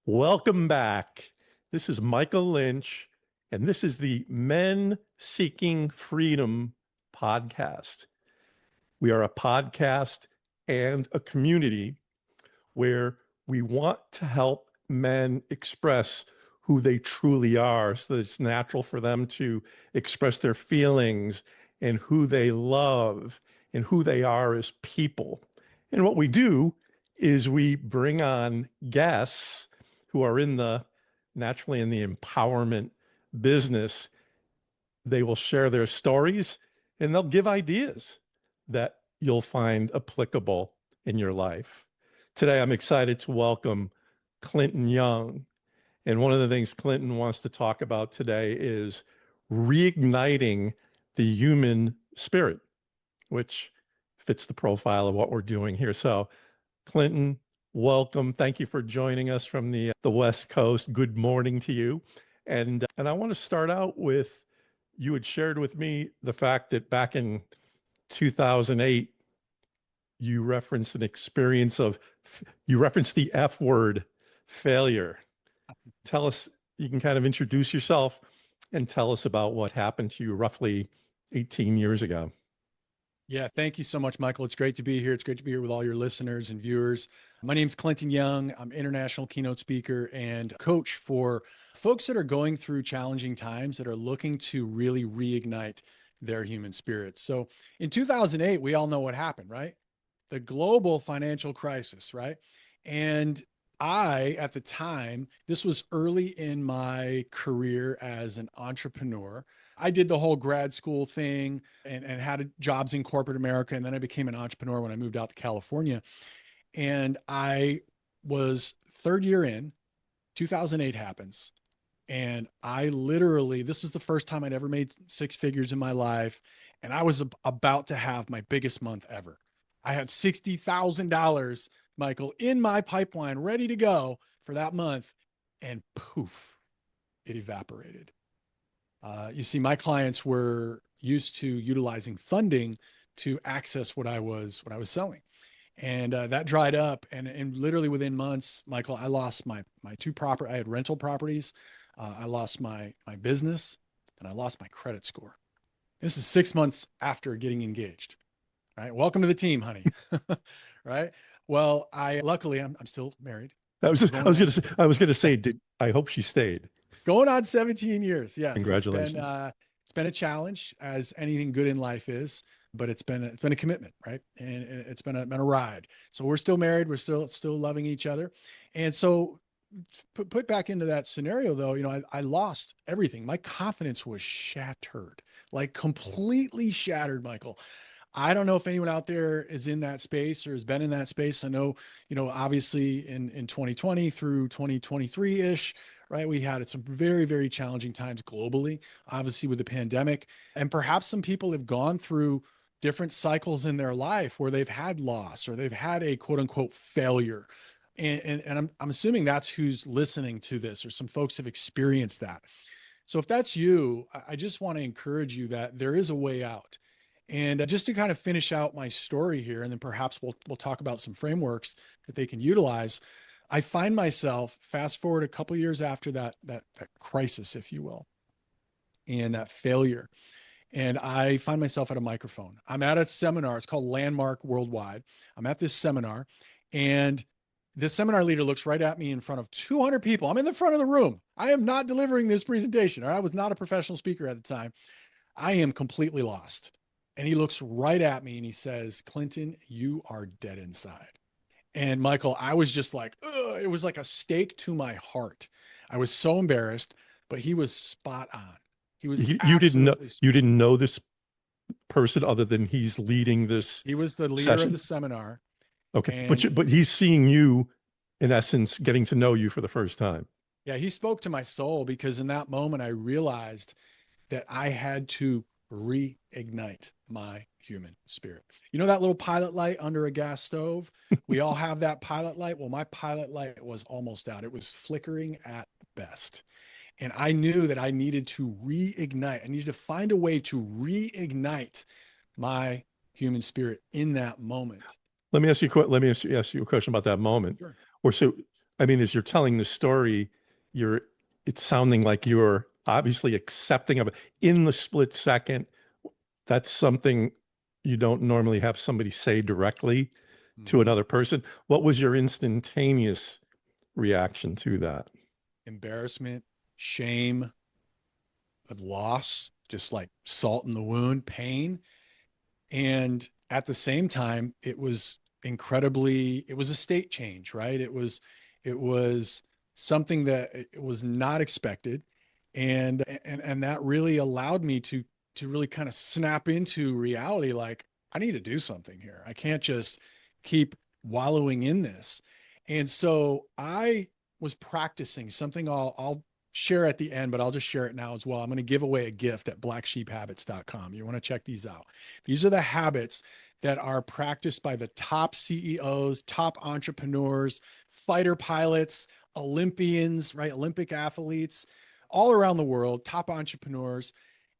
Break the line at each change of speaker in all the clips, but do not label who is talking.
Welcome back. This is Michael Lynch, and this is the Men Seeking Freedom podcast. We are a podcast and a community where we want to help men express who they truly are so that it's natural for them to express their feelings and who they love and who they are as people. And what we do is we bring on guests who are naturally in the empowerment business. They will share their stories and they'll give ideas that you'll find applicable in your life. Today, I'm excited to welcome Clinton Young. And one of the things Clinton wants to talk about today is reigniting the human spirit, which fits the profile of what we're doing here. So, Clinton, welcome. Thank you for joining us from the West Coast. Good morning to you. And I want to start out with, you had shared with me the fact that back in 2008, you referenced you referenced the F word, failure. Tell us, you can kind of introduce yourself and tell us about what happened to you roughly 18 years ago.
Yeah, thank you so much, Michael. It's great to be here. It's great to be here with all your listeners and viewers. My name's Clinton Young. I'm international keynote speaker and coach for folks that are going through challenging times that are looking to really reignite their human spirits. So in 2008, we all know what happened, right? The global financial crisis, right? And at the time, this was early in my career as an entrepreneur. I did the whole grad school thing and had jobs in corporate America. And then I became an entrepreneur when I moved out to California. And I was third year in, 2008 happens. And this was the first time I'd ever made six figures in my life. And I was about to have my biggest month ever. I had $60,000, Michael, in my pipeline, ready to go for that month. And poof, it evaporated. You see, my clients were used to utilizing funding to access what I was selling. And that dried up. And literally within months, Michael, I lost my two property. I had rental properties. I lost my business and I lost my credit score. This is 6 months after getting engaged. Right. Welcome to the team, honey. Right. Well, luckily I'm still married.
I was going to say, I hope she stayed.
Going on 17 years. Yes.
Congratulations.
It's been a challenge, as anything good in life is, but it's been a commitment, right? And it's been a ride. So we're still married. We're still loving each other. And so put back into that scenario though, I lost everything. My confidence was shattered, like completely shattered, Michael. I don't know if anyone out there is in that space or has been in that space. I know, obviously in 2020 through 2023-ish, right? We had some very, very challenging times globally, obviously with the pandemic. And perhaps some people have gone through different cycles in their life where they've had loss or they've had a quote unquote failure. And I'm assuming that's who's listening to this, or some folks have experienced that. So if that's you, I just want to encourage you that there is a way out. And just to kind of finish out my story here, and then perhaps we'll talk about some frameworks that they can utilize. I find myself, fast forward a couple of years after that crisis, if you will, and that failure. And I find myself at a microphone. I'm at a seminar. It's called Landmark Worldwide. I'm at this seminar, and this seminar leader looks right at me in front of 200 people. I'm in the front of the room. I am not delivering this presentation, or I was not a professional speaker at the time. I am completely lost. And he looks right at me and he says, "Clinton, you are dead inside." And Michael, I was just like, ugh, it was like a stake to my heart. I was so embarrassed, but he was spot on. He was
You didn't know this person other than he's leading this.
He was the leader
session?
of the seminar.
Okay. But he's seeing you, in essence, getting to know you for the first time.
Yeah, he spoke to my soul, because in that moment I realized that I had to reignite my human spirit. You know that little pilot light under a gas stove? We all have that pilot light. Well, my pilot light was almost out. It was flickering at best. And I knew that I needed to reignite. I needed to find a way to reignite my human spirit in that moment.
Let me ask you a question about that moment.
Sure.
Or so I mean, as you're telling the story, you're it's sounding like you're obviously accepting of it in the split second. That's something you don't normally have somebody say directly to
Mhm.
another person. What was your instantaneous reaction to that?
Embarrassment, shame, loss, just like salt in the wound, pain. And at the same time, it was a state change, right? It was something that it was not expected. And that really allowed me to really kind of snap into reality. Like, I need to do something here. I can't just keep wallowing in this. And so I was practicing something I'll share at the end, but I'll just share it now as well. I'm going to give away a gift at blacksheephabits.com. You want to check these out. These are the habits that are practiced by the top CEOs, top entrepreneurs, fighter pilots, Olympians, right? Olympic athletes all around the world, top entrepreneurs,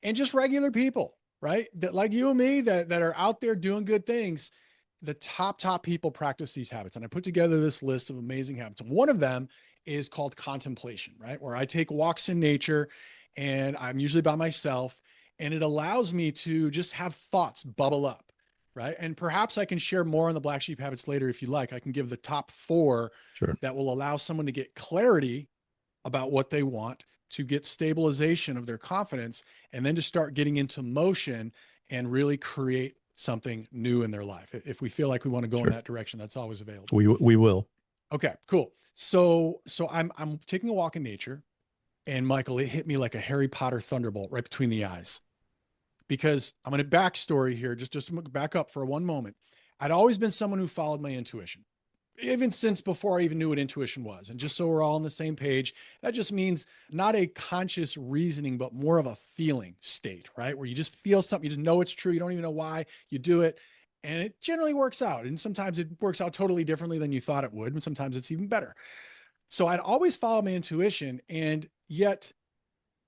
and just regular people, right? That like you and me that are out there doing good things. The top people practice these habits. And I put together this list of amazing habits. And one of them is called contemplation, right? Where I take walks in nature and I'm usually by myself, and it allows me to just have thoughts bubble up, right? And perhaps I can share more on the black sheep habits later if you like. I can give the top four
Sure.
that will allow someone to get clarity about what they want, to get stabilization of their confidence, and then to start getting into motion and really create something new in their life. If we feel like we want to go in
Sure.
that direction, that's always available.
We will.
Okay, cool. So I'm taking a walk in nature, and Michael, it hit me like a Harry Potter thunderbolt right between the eyes. Because I'm going to backstory here, just to back up for one moment. I'd always been someone who followed my intuition, even since before I even knew what intuition was. And just so we're all on the same page, that just means not a conscious reasoning, but more of a feeling state, right? Where you just feel something, you just know it's true. You don't even know why you do it. And it generally works out. And sometimes it works out totally differently than you thought it would. And sometimes it's even better. So I'd always followed my intuition. And yet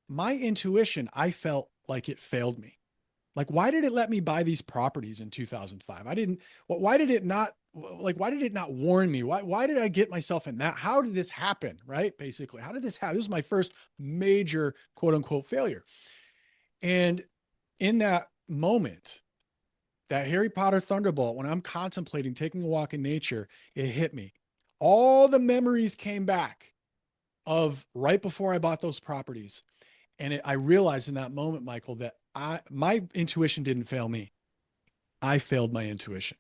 my intuition, I felt like it failed me. Like, why did it let me buy these properties in 2005? I didn't, why did it not, like, why did it not warn me? Why did I get myself in that? How did this happen? Right? Basically, how did this happen? This is my first major quote unquote failure. And in that moment, that Harry Potter thunderbolt, when I'm contemplating taking a walk in nature, it hit me. All the memories came back of right before I bought those properties. And I realized in that moment, Michael, that my intuition didn't fail me. I failed my intuition.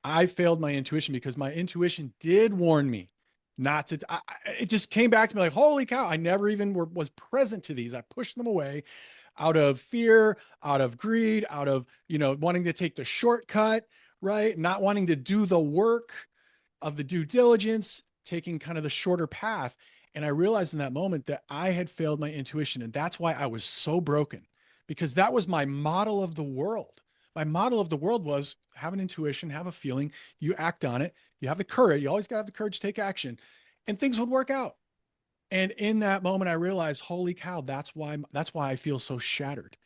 I failed my intuition because my intuition did warn me not to. It just came back to me like, holy cow! I never even was present to these. I pushed them away out of fear, out of greed, out of wanting to take the shortcut, right? Not wanting to do the work of the due diligence, taking kind of the shorter path. And I realized in that moment that I had failed my intuition. And that's why I was so broken, because that was my model of the world. My model of the world was have an intuition, have a feeling, you act on it, you have the courage. You always got to have the courage to take action, and things would work out. And in that moment, I realized, holy cow, that's why I feel so shattered.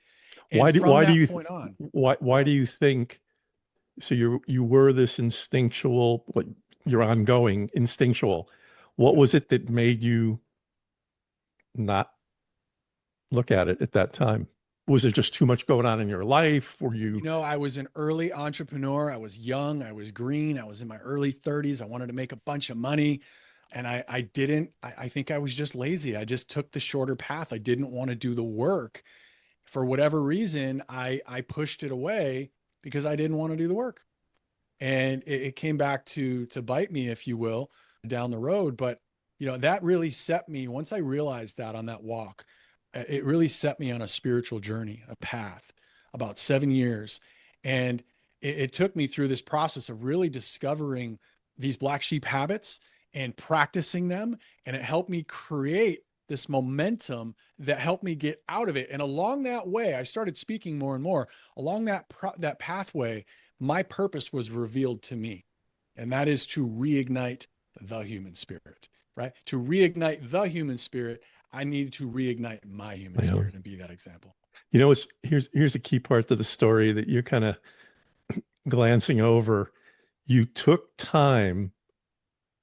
And from
Why do
that
you
point on, go
why do
ahead.
you think so you were this instinctual, what you're ongoing instinctual. What
Yeah.
was it that made you not look at it at that time? Was there just too much going on in your life? Were you
I was an early entrepreneur. I was young. I was green. I was in my early 30s. I wanted to make a bunch of money. And I didn't, I think I was just lazy. I just took the shorter path. I didn't want to do the work. For whatever reason, I pushed it away because I didn't want to do the work. And it came back to bite me, if you will, down the road. But that really set me, once I realized that on that walk, it really set me on a spiritual journey, a path, about 7 years. And it took me through this process of really discovering these black sheep habits and practicing them. And it helped me create this momentum that helped me get out of it. And along that way, I started speaking more and more along that pathway. My purpose was revealed to me, and that is to reignite the human spirit, right? To reignite the human spirit, I needed to reignite my human
you know,
spirit and be that example.
it's here's a key part to the story that you're kind of glancing over. You took time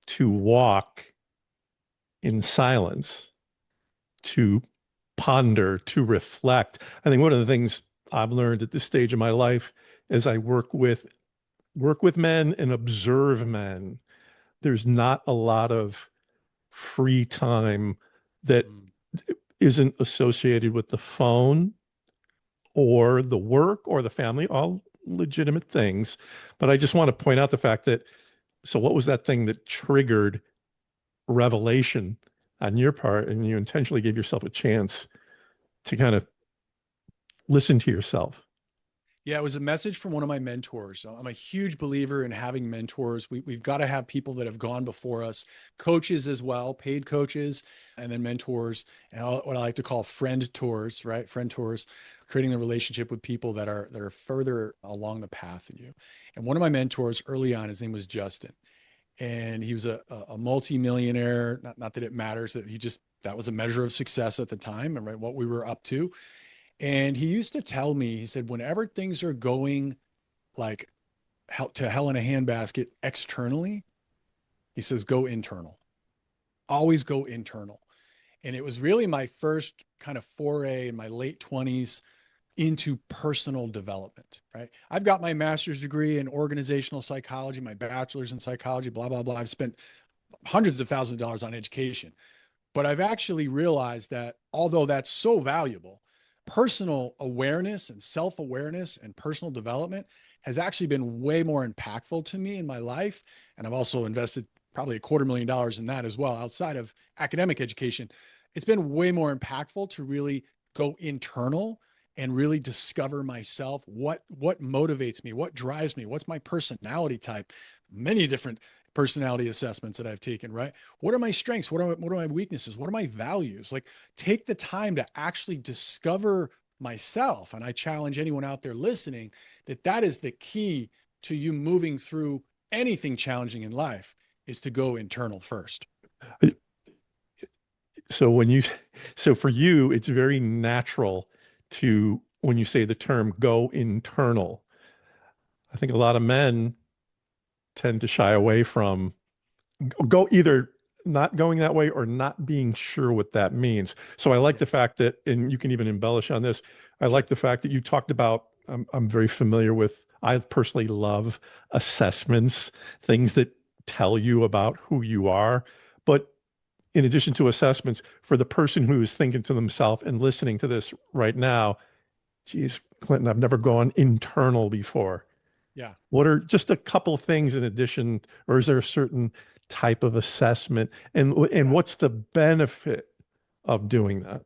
to walk in silence to ponder, to reflect. I think one of the things I've learned at this stage of my life as I work with men and observe men, there's not a lot of free time that
Mm.
isn't associated with the phone or the work or the family, all legitimate things. But I just want to point out the fact that, so what was that thing that triggered revelation on your part? And you intentionally gave yourself a chance to kind of listen to yourself.
Yeah, it was a message from one of my mentors. I'm a huge believer in having mentors. We've got to have people that have gone before us, coaches as well, paid coaches, and then mentors, and what I like to call friend tours, right? Friend tours, creating the relationship with people that are further along the path than you. And one of my mentors early on, his name was Justin, and he was a multi-millionaire. Not that it matters, that he just that was a measure of success at the time, and right, what we were up to. And he used to tell me, he said, whenever things are going like to hell in a handbasket externally, he says, go internal. Always go internal. And it was really my first kind of foray in my late 20s into personal development, right? I've got my master's degree in organizational psychology, my bachelor's in psychology, blah, blah, blah. I've spent hundreds of thousands of dollars on education. But I've actually realized that although that's so valuable, personal awareness and self awareness and personal development has actually been way more impactful to me in my life. And I've also invested probably $250,000 in that as well, outside of academic education. It's been way more impactful to really go internal and really discover myself, what motivates me, what drives me, what's my personality type, many different personality assessments that I've taken, right? What are my strengths? What are my weaknesses? What are my values? Like, take the time to actually discover myself. And I challenge anyone out there listening that that is the key to you moving through anything challenging in life, is to go internal first.
So when you, so for you, it's very natural to, when you say the term go internal, I think a lot of men tend to shy away from go either not going that way or not being sure what that means. So I like
Yeah,
the fact that, and you can even embellish on this. I
sure.
like the fact that you talked about, I'm very familiar with, I personally love assessments, things that tell you about who you are. But in addition to assessments, for the person who is thinking to themselves and listening to this right now, geez, Clinton, I've never gone internal before.
Yeah.
What are just a couple of things in addition, or is there a certain type of assessment? And
Yeah.
what's the benefit of doing that?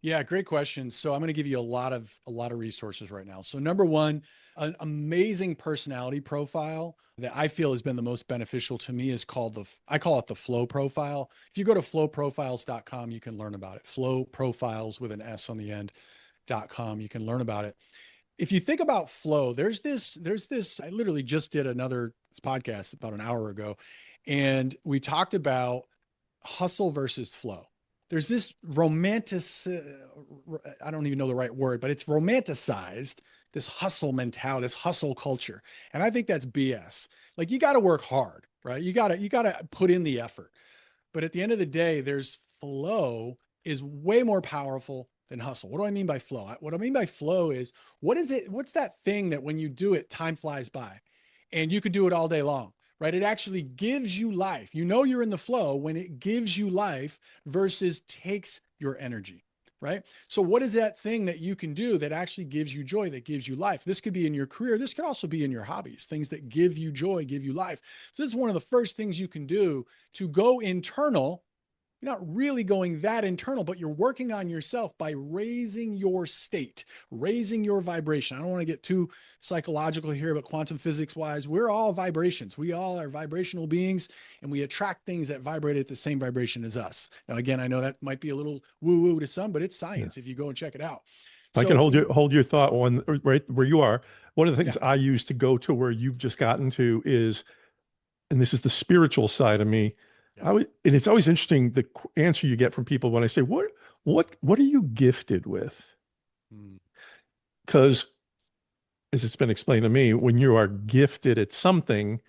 Yeah, great question. So I'm going to give you a lot of resources right now. So number one, an amazing personality profile that I feel has been the most beneficial to me is called I call it the flow profile. If you go to flowprofiles.com, you can learn about it. Flow profiles with an S on the end.com, you can learn about it. If you think about flow, there's this, I literally just did another podcast about an hour ago, and we talked about hustle versus flow. There's this romantic, I don't even know the right word, but it's romanticized, this hustle mentality, this hustle culture. And I think that's BS. Like, you got to work hard, right? You got to put in the effort. But at the end of the day, there's flow is way more powerful than hustle. What do I mean by flow? What I mean by flow is, what is it? What's that thing that when you do it, time flies by and you could do it all day long, right? It actually gives you life. You know, you're in the flow when it gives you life versus takes your energy, right? So what is that thing that you can do that actually gives you joy, that gives you life? This could be in your career. This could also be in your hobbies, things that give you joy, give you life. So this is one of the first things you can do to go internal. You're not really going that internal, but you're working on yourself by raising your state, raising your vibration. I don't want to get too psychological here, but quantum physics wise, we're all vibrations. We all are vibrational beings, and we attract things that vibrate at the same vibration as us. Now, again, I know that might be a little woo woo to some, but it's
Yeah.
science if you go and check it out.
I can
So,
hold your thought on right where you are. One of the things
yeah,
I use to go to where you've just gotten to is, and this is the spiritual side of me.
yeah.
And it's always interesting the answer you get from people when I say, what are you gifted with?
Mm,
Because as it's been explained to me, when you are gifted at something,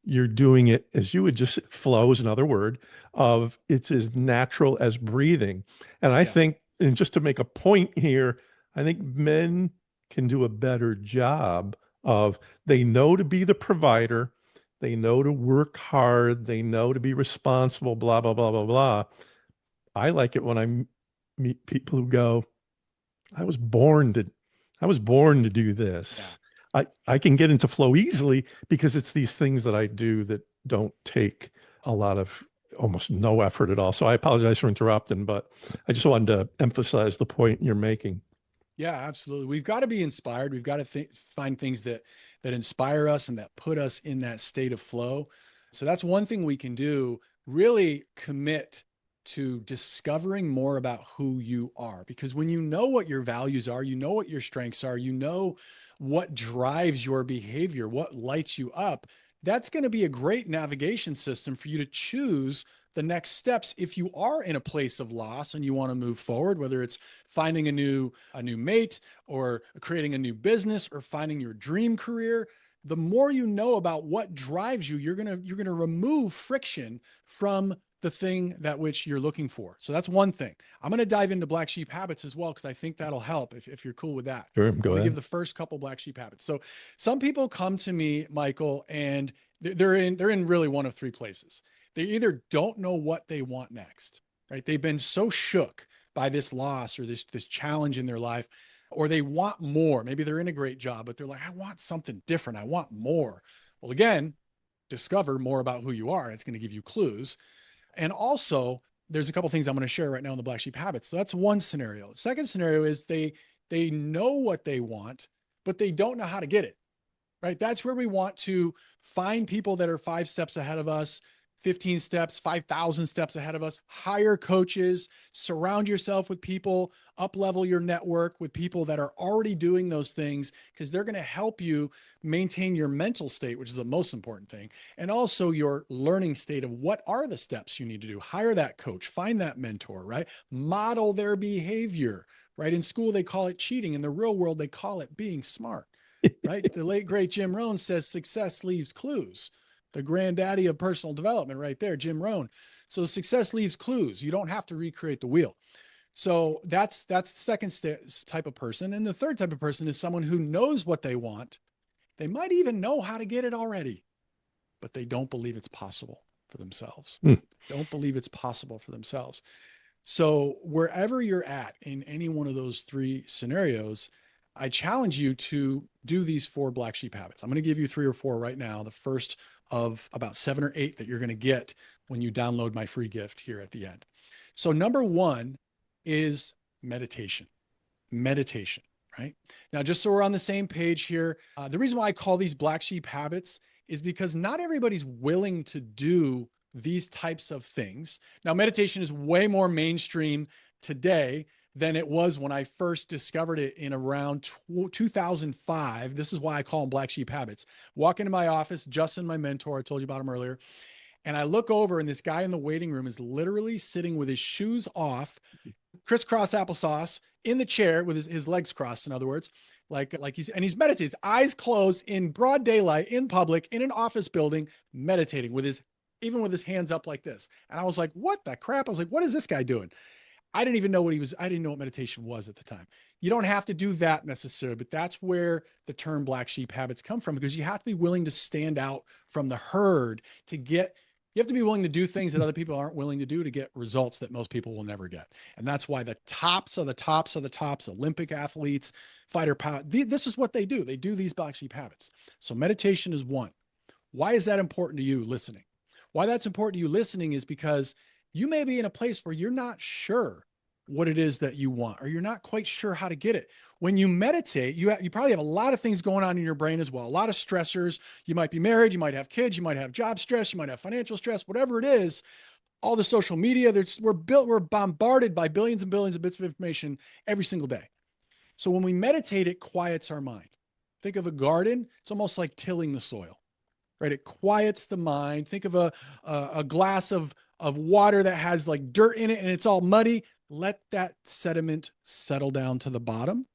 you're doing it as you would just flow is another word of it's as natural as breathing. And I
Yeah.
think, and just to make a point here, I think men can do a better job of they know to be the provider, they know to work hard, they know to be responsible, blah, blah, blah, blah, blah. I like it when meet people who go, I was born to I was born to do
Yeah.
this. I can get into flow easily because it's these things that I do that don't take a lot of almost no effort at all. So I apologize for interrupting, but I just wanted to emphasize the point you're making.
Yeah, absolutely. We've got to be inspired. We've got to find things that inspire us and that put us in that state of flow. So that's one thing we can do. Really commit to discovering more about who you are, because when you know what your values are, you know what your strengths are, you know what drives your behavior, what lights you up. That's going to be a great navigation system for you to choose the next steps if you are in a place of loss and you want to move forward, whether it's finding a new mate or creating a new business or finding your dream career. The more you know about what drives you, you're going to remove friction from the thing that which you're looking for. So that's one thing. I'm going to dive into black sheep habits as well, because I think that'll help if you're cool with that.
Sure,
I'm
go
going to give
ahead.
the first couple black sheep habits. So some people come to me, Michael, and they're in really one of three places. They either don't know what they want next, right? They've been so shook by this loss or this challenge in their life, or they want more. Maybe they're in a great job, but they're like, I want something different. I want more. Well, again, discover more about who you are. It's going to give you clues. And also, there's a couple things I'm going to share right now in the black sheep habits. So that's one scenario. The second scenario is they know what they want, but they don't know how to get it. Right? That's where we want to find people that are 5 steps ahead of us, 15 steps, 5,000 steps ahead of us, hire coaches, surround yourself with people, up level your network with people that are already doing those things, because they're going to help you maintain your mental state, which is the most important thing, and also your learning state of what are the steps you need to do. Hire that coach, find that mentor, right? Model their behavior, right? In school, they call it cheating. In the real world, they call it being smart, right? The late, great Jim Rohn says success leaves clues. The granddaddy of personal development right there, Jim Rohn. So success leaves clues. You don't have to recreate the wheel. So that's the second type of person. And the third type of person is someone who knows what they want. They might even know how to get it already, but they don't believe it's possible for themselves.
Hmm.
Don't believe it's possible for themselves. So wherever you're at in any one of those three scenarios, I challenge you to do these 4 black sheep habits. I'm going to give you 3 or 4 right now. The first of about 7 or 8 that you're going to get when you download my free gift here at the end. So number 1 is meditation. Meditation, right? Now, just so we're on the same page here, the reason why I call these black sheep habits is because not everybody's willing to do these types of things. Now, meditation is way more mainstream today than it was when I first discovered it in around 2005. This is why I call them black sheep habits. Walk into my office, Justin, my mentor, I told you about him earlier, and I look over and this guy in the waiting room is literally sitting with his shoes off, crisscross applesauce in the chair with his legs crossed, in other words, like he's meditating, his eyes closed in broad daylight, in public, in an office building, meditating even with his hands up like this. And I was like, what the crap? I was like, what is this guy doing? I didn't even know I didn't know what meditation was at the time. You don't have to do that necessarily, but that's where the term black sheep habits come from, because you have to be willing to stand out from the herd you have to be willing to do things that other people aren't willing to do to get results that most people will never get. And that's why the tops of the tops of the tops, Olympic athletes, fighter pilot, this is what they do. They do these black sheep habits. So meditation is one. Why is that important to you listening? Why that's important to you listening is because you may be in a place where you're not sure what it is that you want, or you're not quite sure how to get it. When you meditate, you probably have a lot of things going on in your brain as well, a lot of stressors. You might be married, you might have kids, you might have job stress, you might have financial stress, whatever it is. All the social media, we're bombarded by billions and billions of bits of information every single day. So when we meditate, it quiets our mind. Think of a garden. It's almost like tilling the soil, right? It quiets the mind. Think of a glass of water that has like dirt in it and it's all muddy. Let that sediment settle down to the bottom.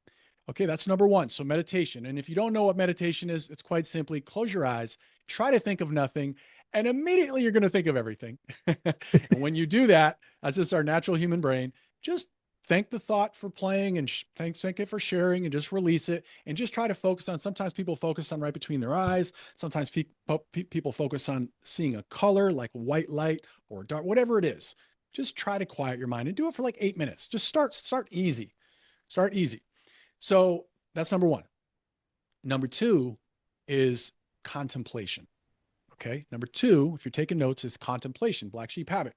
Okay, that's number one. So meditation. And if you don't know what meditation is, it's quite simply close your eyes, try to think of nothing, and immediately you're going to think of everything. And when you do that, that's just our natural human brain. Just thank the thought for playing and thank it for sharing and just release it and just try to focus on. Sometimes people focus on right between their eyes. Sometimes people focus on seeing a color like white light or dark, whatever it is. Just try to quiet your mind and do it for like 8 minutes. Just start easy. Start easy. So that's number one. Number two is contemplation. Okay. Number two, if you're taking notes, is contemplation, black sheep habit.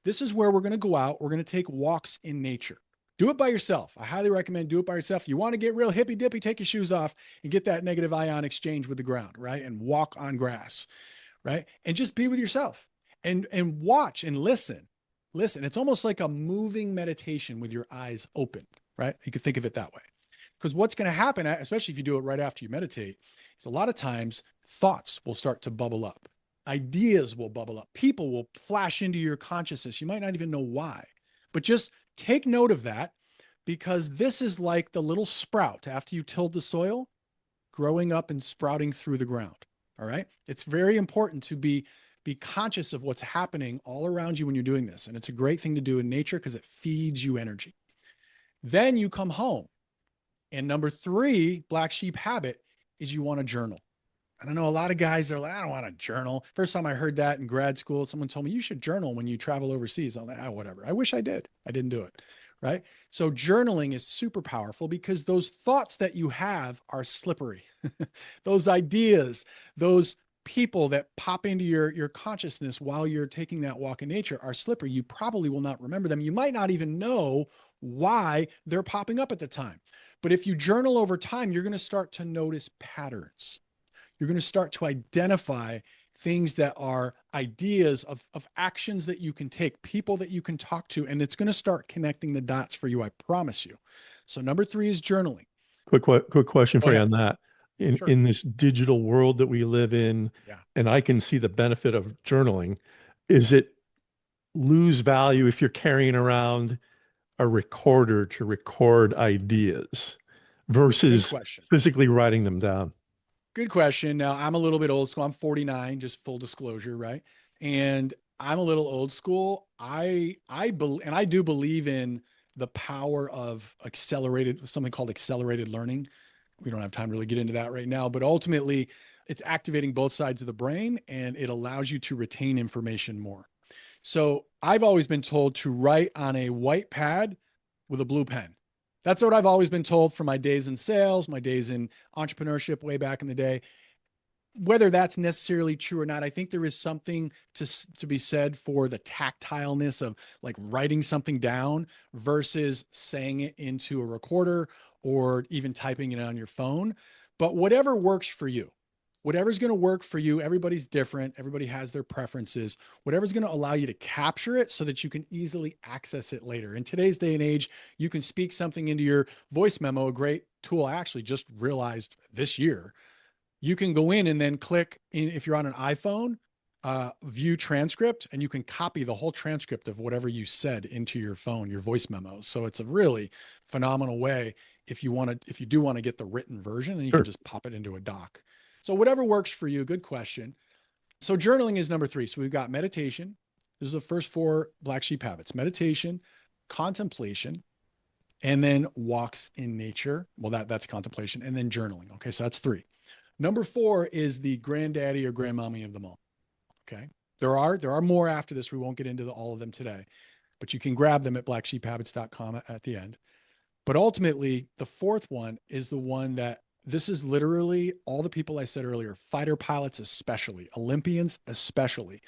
This is where we're going to go out. We're going to take walks in nature. Do it by yourself. I highly recommend do it by yourself. You want to get real hippy dippy, take your shoes off and get that negative ion exchange with the ground, right? And walk on grass, right? And just be with yourself and watch and listen. Listen. It's almost like a moving meditation with your eyes open, right? You could think of it that way. Because what's going to happen, especially if you do it right after you meditate, is a lot of times thoughts will start to bubble up. Ideas will bubble up. People will flash into your consciousness. You might not even know why, but just take note of that because this is like the little sprout after you tilled the soil, growing up and sprouting through the ground. All right. It's very important to be conscious of what's happening all around you when you're doing this. And it's a great thing to do in nature because it feeds you energy. Then you come home. And number three, black sheep habit is you want to journal. I don't know. A lot of guys are like, I don't want to journal. First time I heard that in grad school, someone told me you should journal when you travel overseas. I'm like, whatever. I wish I did. I didn't do it. Right. So journaling is super powerful because those thoughts that you have are slippery. Those ideas, those people that pop into your consciousness while you're taking that walk in nature are slippery. You probably will not remember them. You might not even know why they're popping up at the time. But if you journal over time, you're going to start to notice patterns. You're going to start to identify things that are ideas of actions that you can take, people that you can talk to, and it's going to start connecting the dots for you. I promise you. So number three is journaling.
Quick question
Go
for you
ahead.
on that.
Sure.
In this digital world that we live in,
Yeah.
and I can see the benefit of journaling, is it lose value if you're carrying around a recorder to record ideas
Good
versus
question.
physically writing them down?
Good question. Now, I'm a little bit old school. I'm 49, just full disclosure, right? And I'm a little old school. And I do believe in the power of something called accelerated learning. We don't have time to really get into that right now, but ultimately it's activating both sides of the brain and it allows you to retain information more. So I've always been told to write on a white pad with a blue pen. That's what I've always been told from my days in sales, my days in entrepreneurship way back in the day. Whether that's necessarily true or not, I think there is something to be said for the tactileness of like writing something down versus saying it into a recorder or even typing it on your phone. But whatever works for you, whatever's going to work for you, everybody's different. Everybody has their preferences. Whatever's going to allow you to capture it so that you can easily access it later. In today's day and age, you can speak something into your voice memo, a great tool I actually just realized this year. You can go in and then click in, if you're on an iPhone, view transcript, and you can copy the whole transcript of whatever you said into your phone, your voice memos. So it's a really phenomenal way if you do want to get the written version, and you can
Sure.
just pop it into a doc. So whatever works for you, good question. So journaling is number three. So we've got meditation. This is the first four black sheep habits: meditation, contemplation, and then walks in nature. Well, that's contemplation, and then journaling. Okay, so that's three. Number four is the granddaddy or grandmommy of them all. Okay. There are more after this. We won't get into all of them today, but you can grab them at blacksheephabits.com at the end. But ultimately, the fourth one is the one that this is literally all the people I said earlier, fighter pilots, especially Olympians, especially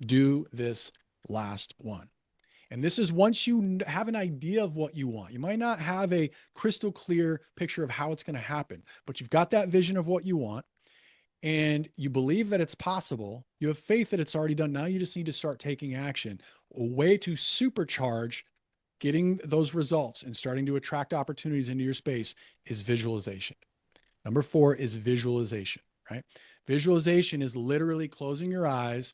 do this last one. And this is once you have an idea of what you want. You might not have a crystal clear picture of how it's going to happen, but you've got that vision of what you want and you believe that it's possible. You have faith that it's already done. Now you just need to start taking action. A way to supercharge getting those results and starting to attract opportunities into your space is visualization. Number four is visualization, right? Visualization is literally closing your eyes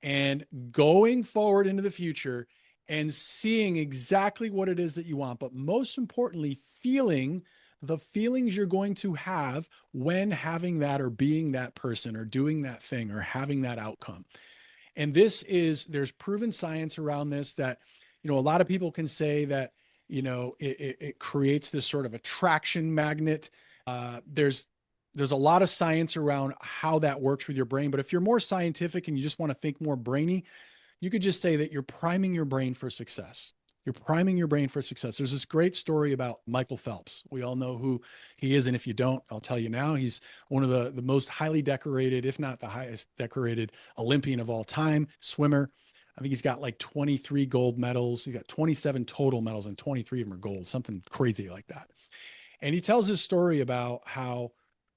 and going forward into the future and seeing exactly what it is that you want, but most importantly, feeling the feelings you're going to have when having that or being that person or doing that thing or having that outcome. And there's proven science around this that, a lot of people can say that, it creates this sort of attraction magnet. There's a lot of science around how that works with your brain. But if you're more scientific and you just want to think more brainy, you could just say that you're priming your brain for success. You're priming your brain for success. There's this great story about Michael Phelps. We all know who he is. And if you don't, I'll tell you now. He's one of the most highly decorated, if not the highest decorated Olympian of all time, swimmer. I think he's got like 23 gold medals. He's got 27 total medals and 23 of them are gold, something crazy like that. And he tells his story about how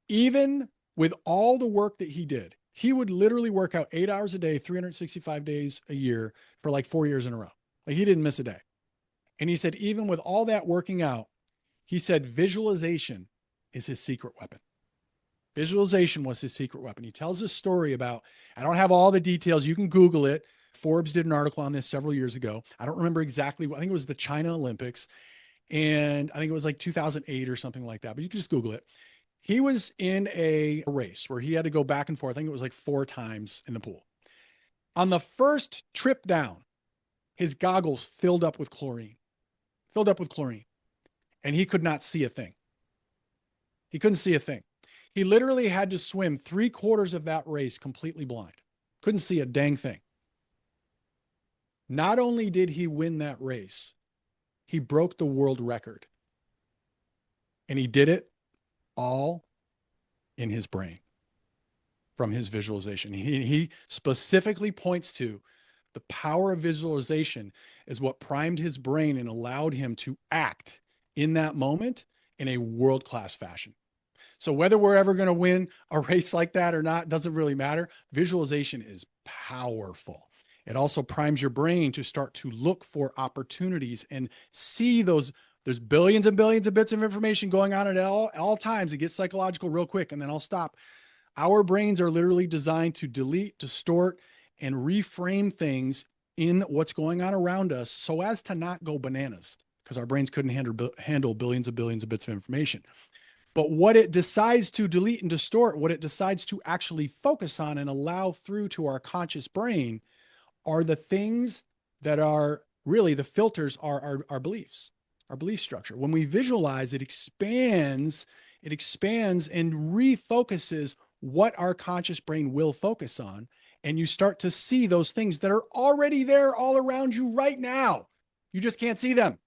even with all the work that he did, he would literally work out 8 hours a day, 365 days a year for like 4 years in a row. Like he didn't miss a day. And he said, even with all that working out, he said visualization is his secret weapon. Visualization was his secret weapon. He tells this story about, I don't have all the details. You can Google it. Forbes did an article on this several years ago. I don't remember exactly. I think it was the China Olympics. And I think it was like 2008 or something like that, but you can just Google it. He was in a race where he had to go back and forth. I think it was like 4 times in the pool. On the first trip down, his goggles filled up with chlorine, and he could not see a thing. He couldn't see a thing. He literally had to swim 3/4 of that race completely blind. Couldn't see a dang thing. Not only did he win that race, he broke the world record. And he did it all in his brain from his visualization. He specifically points to the power of visualization is what primed his brain and allowed him to act in that moment in a world-class fashion. So whether we're ever going to win a race like that or not, doesn't really matter. Visualization is powerful. It also primes your brain to start to look for opportunities and see those. There's billions and billions of bits of information going on at all times. It gets psychological real quick, and then I'll stop. Our brains are literally designed to delete, distort, and reframe things in what's going on around us so as to not go bananas, because our brains couldn't handle billions of bits of information. But what it decides to delete and distort, what it decides to actually focus on and allow through to our conscious brain are the things that are really the filters are our beliefs, our belief structure. When we visualize, it expands and refocuses what our conscious brain will focus on. And you start to see those things that are already there all around you right now. You just can't see them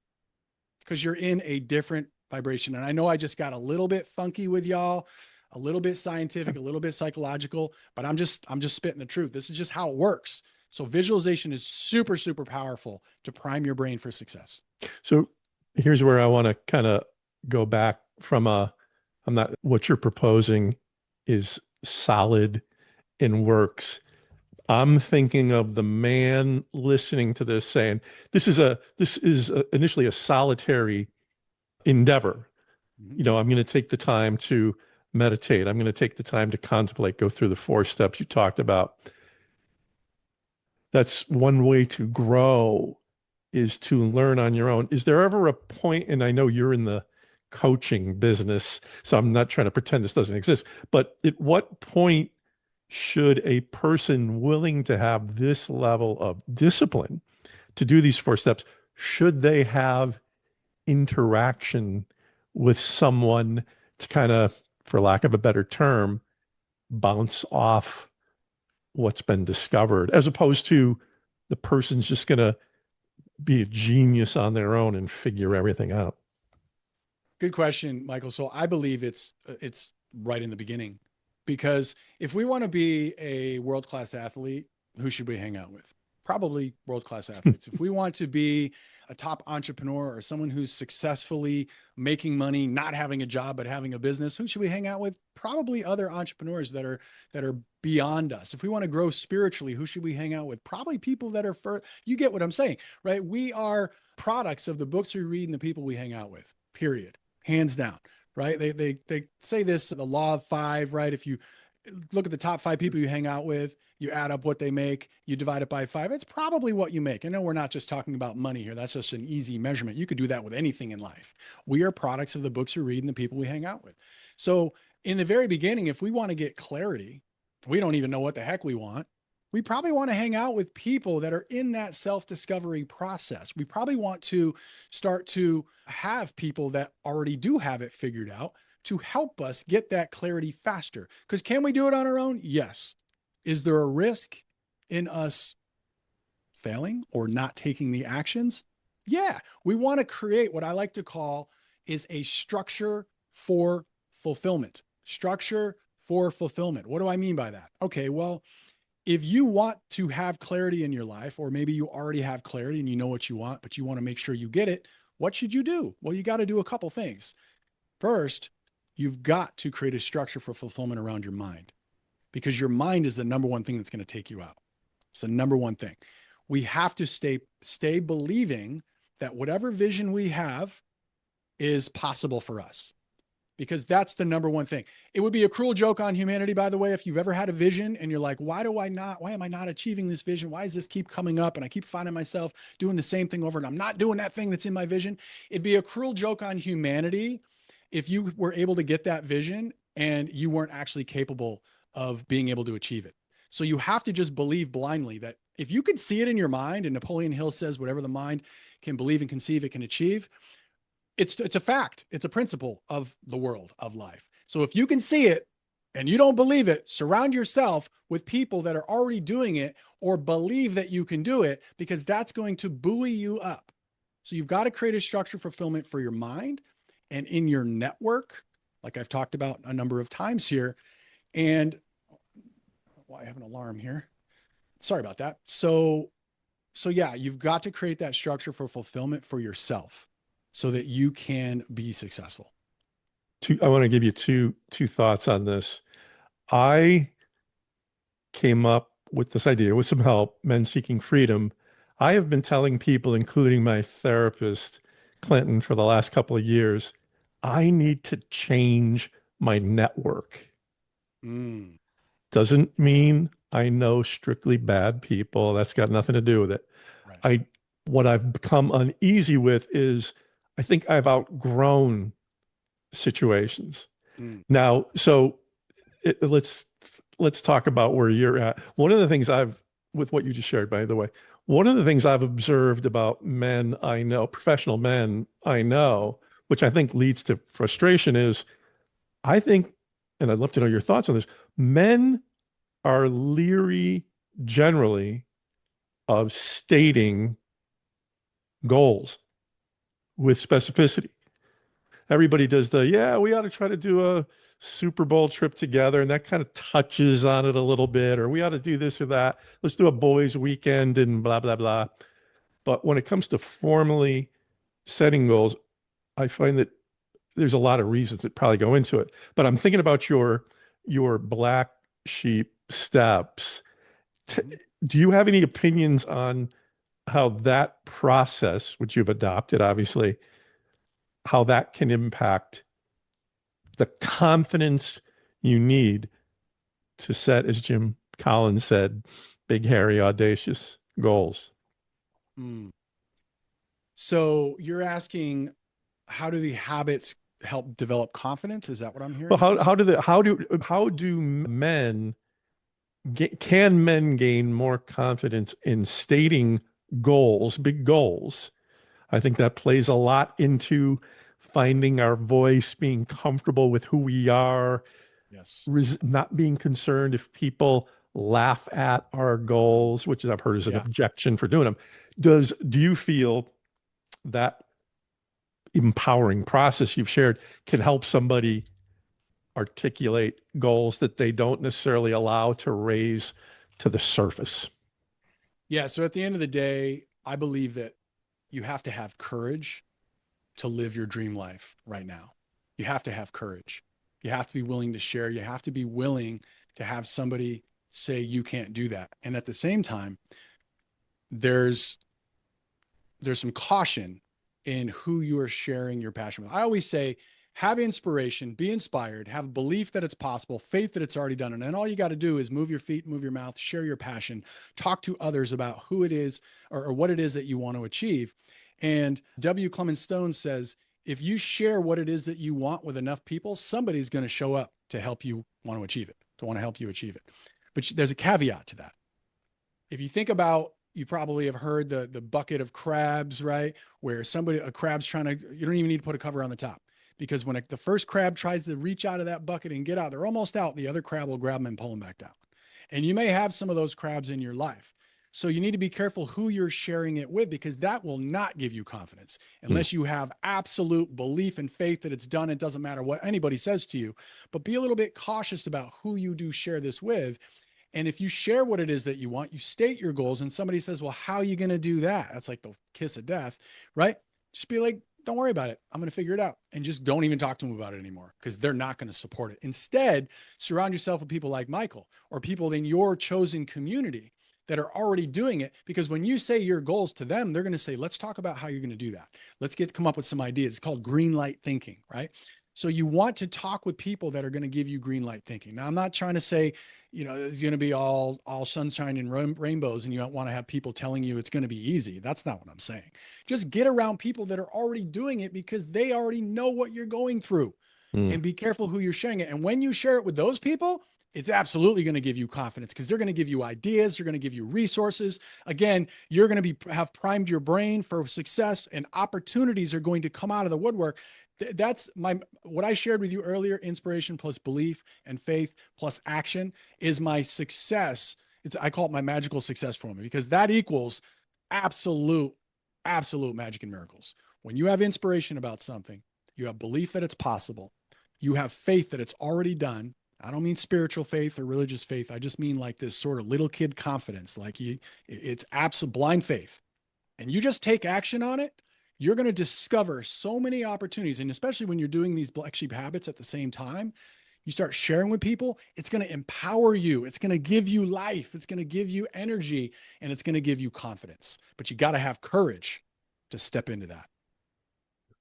because you're in a different vibration. And I know I just got a little bit funky with y'all, a little bit scientific, a little bit psychological, but I'm just spitting the truth. This is just how it works. So visualization is super, super powerful to prime your brain for success.
So here's where I want to kind of go back from what you're proposing is solid and works. I'm thinking of the man listening to this saying, this is initially a solitary endeavor. I'm going to take the time to meditate. I'm going to take the time to contemplate, go through the 4 steps you talked about. That's one way to grow, is to learn on your own. Is there ever a point, and I know you're in the coaching business, so I'm not trying to pretend this doesn't exist, but at what point should a person willing to have this level of discipline to do these 4 steps, should they have interaction with someone to kind of, for lack of a better term, bounce off what's been discovered, as opposed to the person's just going to be a genius on their own and figure everything out?
Good question, Michael. So I believe it's right in the beginning, because if we want to be a world-class athlete, who should we hang out with? Probably world-class athletes. If we want to be a top entrepreneur or someone who's successfully making money, not having a job, but having a business, who should we hang out with? Probably other entrepreneurs that are beyond us. If we want to grow spiritually, who should we hang out with? Probably people that are you get what I'm saying, right? We are products of the books we read and the people we hang out with, period. Hands down, right? They say this, the law of 5, right? If you look at the top 5 people you hang out with, you add up what they make, you divide it by 5. It's probably what you make. I know we're not just talking about money here. That's just an easy measurement. You could do that with anything in life. We are products of the books we read and the people we hang out with. So in the very beginning, if we want to get clarity, we don't even know what the heck we want. We probably want to hang out with people that are in that self-discovery process. We probably want to start to have people that already do have it figured out to help us get that clarity faster. Because can we do it on our own? Yes. Is there a risk in us failing or not taking the actions? Yeah. We want to create what I like to call is a structure for fulfillment. Structure for fulfillment. What do I mean by that? Okay, well, if you want to have clarity in your life, or maybe you already have clarity and you know what you want, but you want to make sure you get it, what should you do? Well, you got to do a couple things. First, you've got to create a structure for fulfillment around your mind, because your mind is the number one thing that's going to take you out. It's the number one thing. We have to stay believing that whatever vision we have is possible for us, because that's the number one thing. It would be a cruel joke on humanity, by the way, if you've ever had a vision and you're like, why am I not achieving this vision? Why does this keep coming up? And I keep finding myself doing the same thing over, and I'm not doing that thing that's in my vision. It'd be a cruel joke on humanity if you were able to get that vision and you weren't actually capable of being able to achieve it. So you have to just believe blindly that if you can see it in your mind, and Napoleon Hill says, whatever the mind can believe and conceive, it can achieve. It's a fact. It's a principle of the world of life. So if you can see it and you don't believe it, surround yourself with people that are already doing it or believe that you can do it, because that's going to buoy you up. So you've got to create a structure fulfillment for your mind and in your network, like I've talked about a number of times here. And I have an alarm here. Sorry about that. So yeah, you've got to create that structure for fulfillment for yourself so that you can be successful.
I want to give you two thoughts on this. I came up with this idea with some help, Men Seeking Freedom. I have been telling people, including my therapist, Clinton, for the last couple of years, I need to change my network.
Mm,
Doesn't mean I know strictly bad people. That's got nothing to do with it.
right.
I What I've become uneasy with is I think I've outgrown situations.
Mm,
Now, so let's talk about where you're at. One of the things with what you just shared, by the way, one of the things I've observed about men I know, professional men I know, which I think leads to frustration, is I think, and I'd love to know your thoughts on this, men are leery generally of stating goals with specificity. Everybody does yeah, we ought to try to do a Super Bowl trip together, and that kind of touches on it a little bit, or we ought to do this or that. Let's do a boys' weekend and blah, blah, blah. But when it comes to formally setting goals, I find that there's a lot of reasons that probably go into it. But I'm thinking about your black sheep steps.
mhm.
Do you have any opinions on how that process, which you've adopted, obviously, how that can impact the confidence you need to set, as Jim Collins said, big, hairy, audacious goals?
Mm. So you're asking, how do the habits help develop confidence? Is that what I'm
Well,
hearing you say?
how do men can men gain more confidence in stating goals, big goals? I think that plays a lot into finding our voice, being comfortable with who we are,
Yes.
not being concerned if people laugh at our goals, which I've heard is an
Yeah.
objection for doing them. Do you feel that empowering process you've shared can help somebody articulate goals that they don't necessarily allow to raise to the surface?
Yeah. So at the end of the day, I believe that you have to have courage to live your dream life right now. You have to have courage. You have to be willing to share. You have to be willing to have somebody say you can't do that. And at the same time, there's some caution in who you are sharing your passion with. I always say, have inspiration, be inspired, have belief that it's possible, faith that it's already done. And then all you got to do is move your feet, move your mouth, share your passion, talk to others about who it is or what it is that you want to achieve. And W. Clement Stone says, if you share what it is that you want with enough people, somebody's going to show up to help you want to achieve it, to want to help you achieve it. But there's a caveat to that. If you think about, you probably have heard the bucket of crabs, right? Where a crab's trying to, you don't even need to put a cover on the top, because when the first crab tries to reach out of that bucket and get out, they're almost out. The other crab will grab them and pull them back down. And you may have some of those crabs in your life. So you need to be careful who you're sharing it with, because that will not give you confidence unless you have absolute belief and faith that it's done. It doesn't matter what anybody says to you, but be a little bit cautious about who you do share this with. And if you share what it is that you want, you state your goals, and somebody says, well, how are you going to do that? That's like the kiss of death, right? Just be like, don't worry about it. I'm going to figure it out. And just don't even talk to them about it anymore, because they're not going to support it. Instead, surround yourself with people like Michael, or people in your chosen community that are already doing it. Because when you say your goals to them, they're going to say, let's talk about how you're going to do that. Let's come up with some ideas. It's called green light thinking, right? So you want to talk with people that are going to give you green light thinking. Now, I'm not trying to say, it's going to be all sunshine and rainbows, and you don't want to have people telling you it's going to be easy. That's not what I'm saying. Just get around people that are already doing it, because they already know what you're going through. And be careful who you're sharing it. And when you share it with those people, it's absolutely going to give you confidence, because they're going to give you ideas. They're going to give you resources. Again, you're going to have primed your brain for success, and opportunities are going to come out of the woodwork. That's what I shared with you earlier. Inspiration plus belief and faith plus action is my success. I call it my magical success formula, because that equals absolute magic and miracles. When you have inspiration about something, you have belief that it's possible, you have faith that it's already done. I don't mean spiritual faith or religious faith. I just mean like this sort of little kid confidence, it's absolute blind faith. And you just take action on it, you're going to discover so many opportunities. And especially when you're doing these black sheep habits at the same time, you start sharing with people, it's going to empower you. It's going to give you life. It's going to give you energy, and it's going to give you confidence. But you got to have courage to step into that.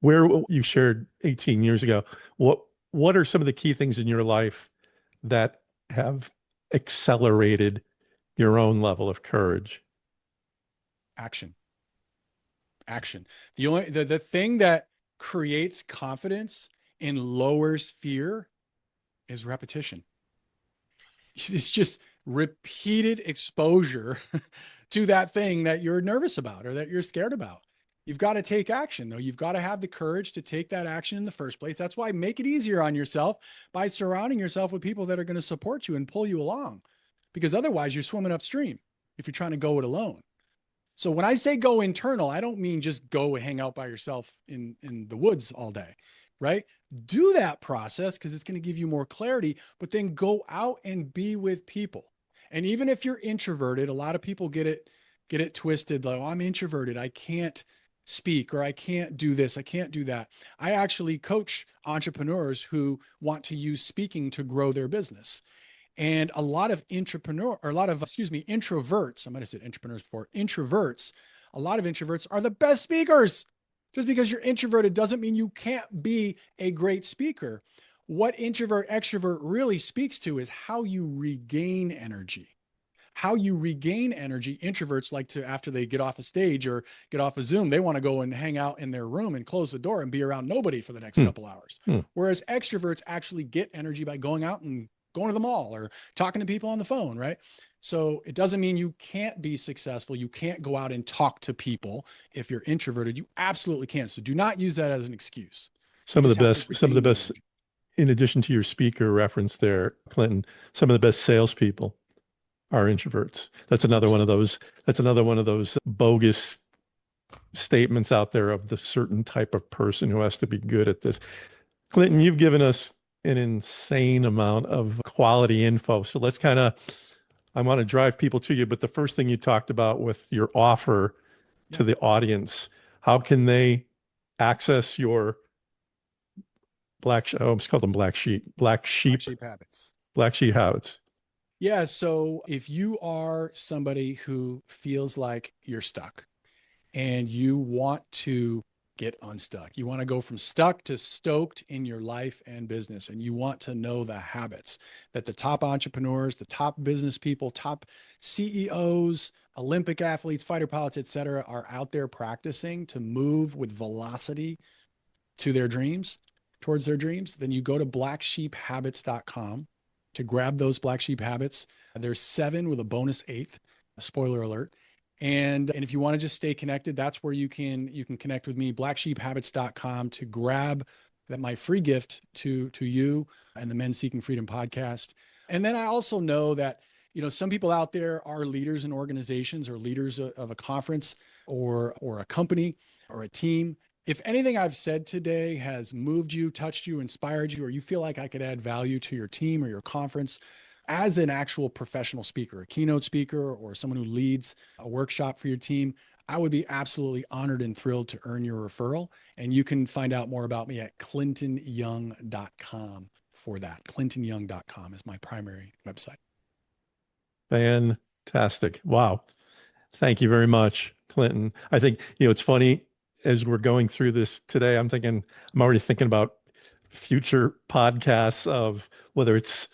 Where you shared 18 years ago, what are some of the key things in your life that have accelerated your own level of courage?
Action. The thing that creates confidence and lowers fear is repetition. It's just repeated exposure to that thing that you're nervous about or that you're scared about. You've got to take action, though. You've got to have the courage to take that action in the first place. That's why make it easier on yourself by surrounding yourself with people that are going to support you and pull you along, because otherwise you're swimming upstream if you're trying to go it alone. So when I say go internal, I don't mean just go and hang out by yourself in the woods all day, right? Do that process, because it's going to give you more clarity, but then go out and be with people. And even if you're introverted, a lot of people get it twisted. Like, oh, I'm introverted, I can't speak, or I can't do this, I can't do that. I actually coach entrepreneurs who want to use speaking to grow their business. And a lot of introverts, I might have said entrepreneurs before, a lot of introverts are the best speakers. Just because you're introverted doesn't mean you can't be a great speaker. What introvert extrovert really speaks to is how you regain energy. Introverts like to, after they get off a stage or get off a Zoom, they want to go and hang out in their room and close the door and be around nobody for the next couple hours. Whereas extroverts actually get energy by going out and going to the mall or talking to people on the phone, right? So it doesn't mean you can't be successful. You can't go out and talk to people if you're introverted. You absolutely can. So do not use that as an excuse.
Some of the best, in addition to your speaker reference there, Clinton, some of the best salespeople are introverts. That's another one of those bogus statements out there of the certain type of person who has to be good at this. Clinton, you've given us an insane amount of quality info. So I want to drive people to you, but the first thing you talked about with your offer to the audience, how can they access your let's call them black sheep
habits.
Black sheep habits.
Yeah. So if you are somebody who feels like you're stuck and you want to get unstuck. You want to go from stuck to stoked in your life and business. And you want to know the habits that the top entrepreneurs, the top business people, top CEOs, Olympic athletes, fighter pilots, et cetera, are out there practicing to move with velocity to their dreams, towards their dreams. Then you go to blacksheephabits.com to grab those black sheep habits. There's 7 with a bonus 8th, spoiler alert. And if you want to just stay connected, that's where you can connect with me, blacksheephabits.com, to grab my free gift to you and the Men Seeking Freedom podcast. And then I also know that, some people out there are leaders in organizations or leaders of a conference or a company or a team. If anything I've said today has moved you, touched you, inspired you, or you feel like I could add value to your team or your conference as an actual professional speaker, a keynote speaker, or someone who leads a workshop for your team, I would be absolutely honored and thrilled to earn your referral. And you can find out more about me at clintonyoung.com for that. clintonyoung.com is my primary website.
Fantastic. Wow. Thank you very much, Clinton. I think, it's funny as we're going through this today, I'm already thinking about future podcasts of whether it's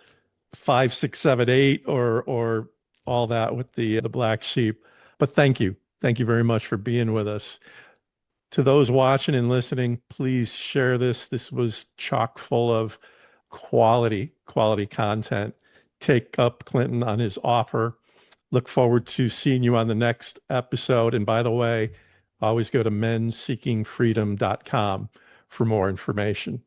5, 6, 7, 8, or all that with the black sheep. But thank you. Thank you very much for being with us. To those watching and listening, please share this. This was chock full of quality content. Take up Clinton on his offer. Look forward to seeing you on the next episode. And by the way, always go to menseekingfreedom.com for more information.